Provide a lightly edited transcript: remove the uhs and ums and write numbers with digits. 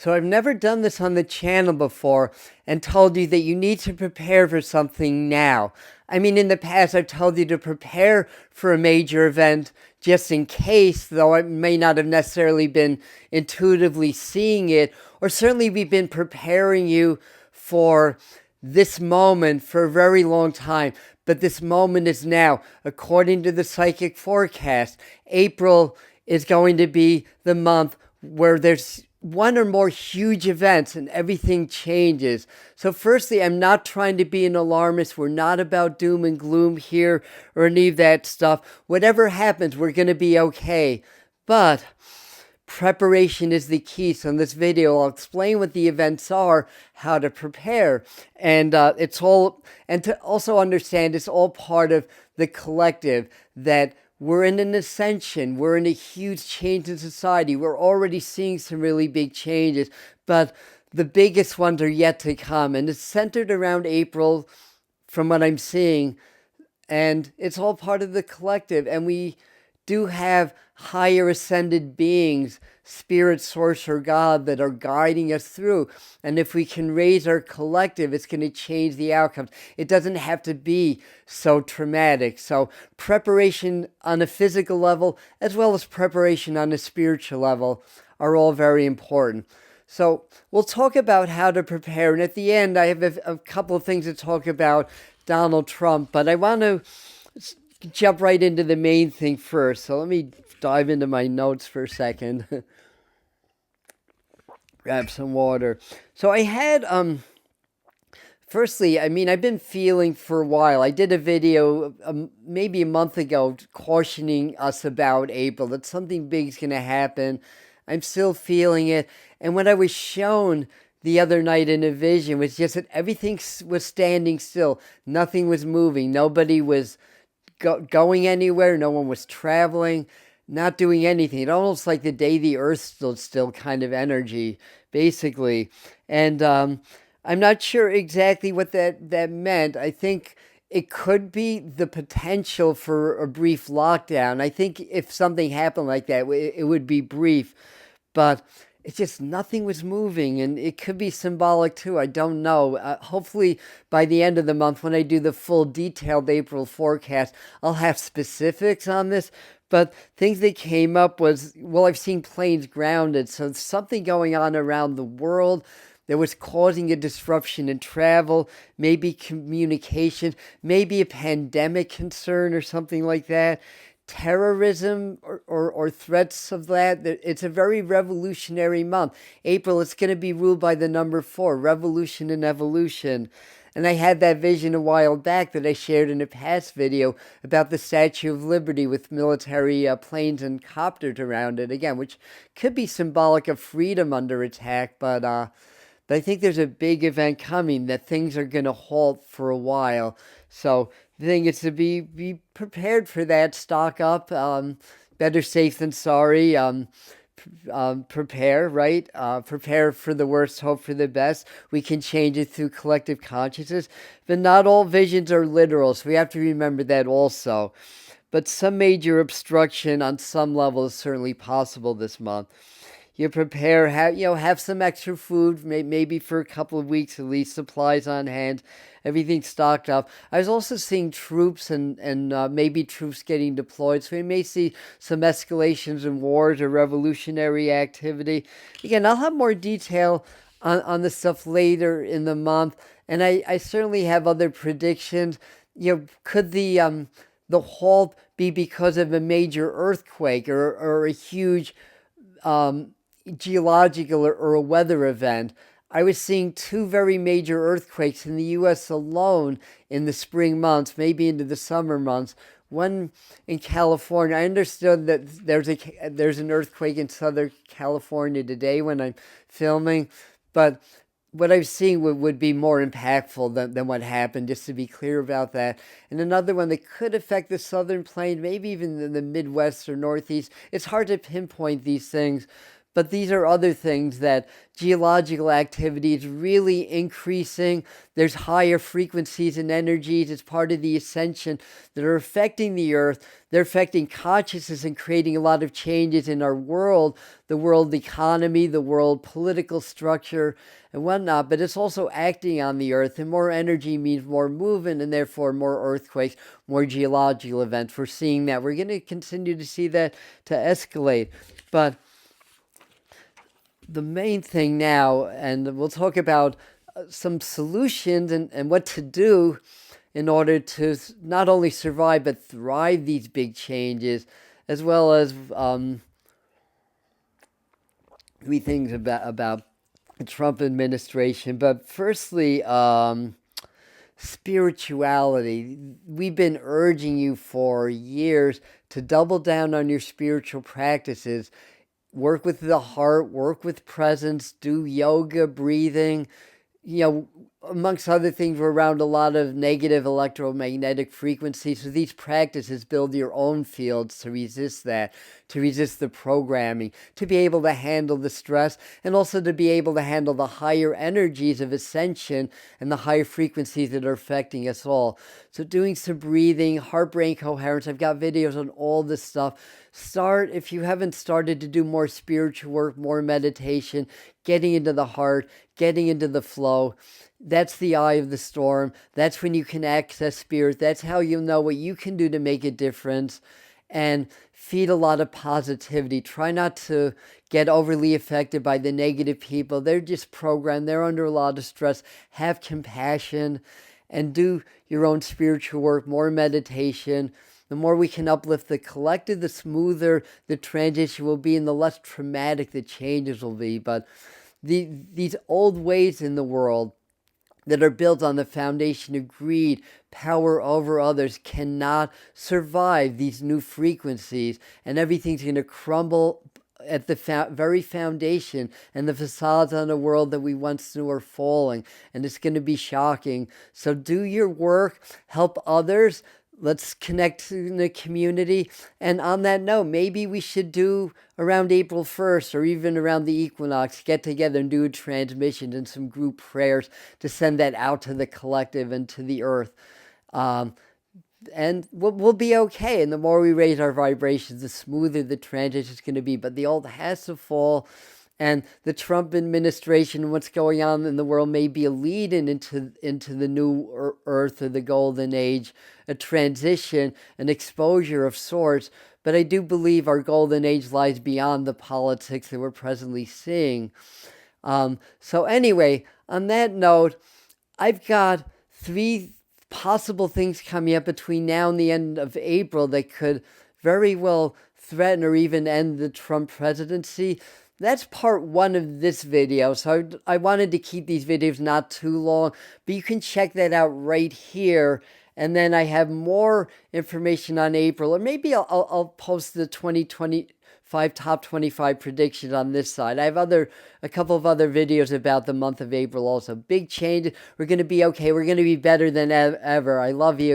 So I've never done this on the channel before and told you that you need to prepare for something now. I mean, in the past, I've told you to prepare for a major event just in case, though I may not have necessarily been intuitively seeing it, or certainly we've been preparing you for this moment for a very long time. But this moment is now. According to the psychic forecast, April is going to be the month where there's one or more huge events and everything changes. So firstly, I'm not trying to be an alarmist. We're not about doom and gloom here or any of that stuff. Whatever happens, we're going to be okay. But preparation is the key. So in this video, I'll explain what the events are, how to prepare, and it's all, and to also understand it's all part of the collective, that we're in an ascension. We're in a huge change in society. We're already seeing some really big changes, but the biggest ones are yet to come. And it's centered around April, from what I'm seeing. And it's all part of the collective. And we do have higher ascended beings, spirit, source, or God, that are guiding us through. And if we can raise our collective, it's going to change the outcomes. It doesn't have to be so traumatic. So preparation on a physical level, as well as preparation on a spiritual level, are all very important. So we'll talk about how to prepare. And at the end, I have a couple of things to talk about Donald Trump, but I want to jump right into the main thing first. So let me dive into my notes for a second. Grab some water. So I had, firstly, I mean, I've been feeling for a while. I did a video maybe a month ago cautioning us about April, that something big's going to happen. I'm still feeling it. And what I was shown the other night in a vision was just that everything was standing still. Nothing was moving. Nobody was going anywhere. No one was traveling, not doing anything. It almost like the day the earth stood still kind of energy, basically. And I'm not sure exactly what that meant. I think it could be the potential for a brief lockdown. I think if something happened like that, it would be brief. But it's just nothing was moving, and it could be symbolic too. I don't know. Hopefully by the end of the month, when I do the full detailed April forecast, I'll have specifics on this. But things that came up was, well, I've seen planes grounded, so something going on around the world that was causing a disruption in travel, maybe communication, maybe a pandemic concern or something like that. Terrorism or threats of that. It's a very revolutionary month. April, it's going to be ruled by the number 4, revolution and evolution. And I had that vision a while back that I shared in a past video about the Statue of Liberty with military planes and copters around it, again, which could be symbolic of freedom under attack, but I think there's a big event coming that things are going to halt for a while. So the thing is to be prepared for that, stock up, better safe than sorry, prepare, right? Prepare for the worst, hope for the best. We can change it through collective consciousness, but not all visions are literal, so we have to remember that also. But some major obstruction on some level is certainly possible this month. You prepare, have some extra food, maybe for a couple of weeks at least, supplies on hand, everything stocked up. I was also seeing troops and maybe troops getting deployed, so we may see some escalations in wars or revolutionary activity. Again, I'll have more detail on this stuff later in the month, and I certainly have other predictions. Could the halt be because of a major earthquake or a huge geological or a weather event? I was seeing 2 very major earthquakes in the U.S. alone in the spring months, maybe into the summer months. One in California. I understood that there's an earthquake in Southern California today when I'm filming, but what I've seen would be more impactful than what happened, just to be clear about that. And another one that could affect the southern plain, maybe even the Midwest or Northeast. It's hard to pinpoint these things, But these are other things that geological activity is really increasing. There's higher frequencies and energies as part of the ascension that are affecting the earth. They're affecting consciousness and creating a lot of changes in our world, the world economy, the world political structure, and whatnot. But it's also acting on the earth, and more energy means more movement, and therefore more earthquakes, more geological events. We're seeing that. We're going to continue to see that to escalate. But the main thing now, and we'll talk about some solutions and what to do in order to not only survive but thrive these big changes, as well as three things about the Trump administration. But firstly, spirituality. We've been urging you for years to double down on your spiritual practices. Work with the heart, work with presence, do yoga, breathing. Amongst other things, we're around a lot of negative electromagnetic frequencies. So these practices build your own fields to resist that, to resist the programming, to be able to handle the stress, and also to be able to handle the higher energies of ascension and the higher frequencies that are affecting us all. So doing some breathing, heart-brain coherence. I've got videos on all this stuff. Start, if you haven't started, to do more spiritual work, more meditation, getting into the heart, getting into the flow. That's the eye of the storm. That's when you can access spirit. That's how you'll know what you can do to make a difference. And feed a lot of positivity. Try not to get overly affected by the negative people. They're just programmed. They're under a lot of stress. Have compassion and do your own spiritual work, more meditation. The more we can uplift the collective, the smoother the transition will be and the less traumatic the changes will be. But these old ways in the world that are built on the foundation of greed, power over others, cannot survive these new frequencies, and everything's going to crumble at the very foundation, and the facades on the world that we once knew are falling, and it's going to be shocking. So do your work, help others. Let's connect in the community. And on that note, maybe we should do around April 1st or even around the equinox, get together and do a transmission and some group prayers to send that out to the collective and to the earth. And we'll be okay. And the more we raise our vibrations, the smoother the transition is going to be. But the old has to fall. And the Trump administration, what's going on in the world, may be a lead-in into the new earth or the golden age, a transition, an exposure of sorts. But I do believe our golden age lies beyond the politics that we're presently seeing. So anyway, on that note, I've got 3 possible things coming up between now and the end of April that could very well threaten or even end the Trump presidency. That's part 1 of this video, so I wanted to keep these videos not too long, but you can check that out right here. And then I have more information on April, or maybe I'll post the 2025 top 25 predictions on this side. I have a couple of other videos about the month of April also. Big change. We're going to be okay. We're going to be better than ever. I love you.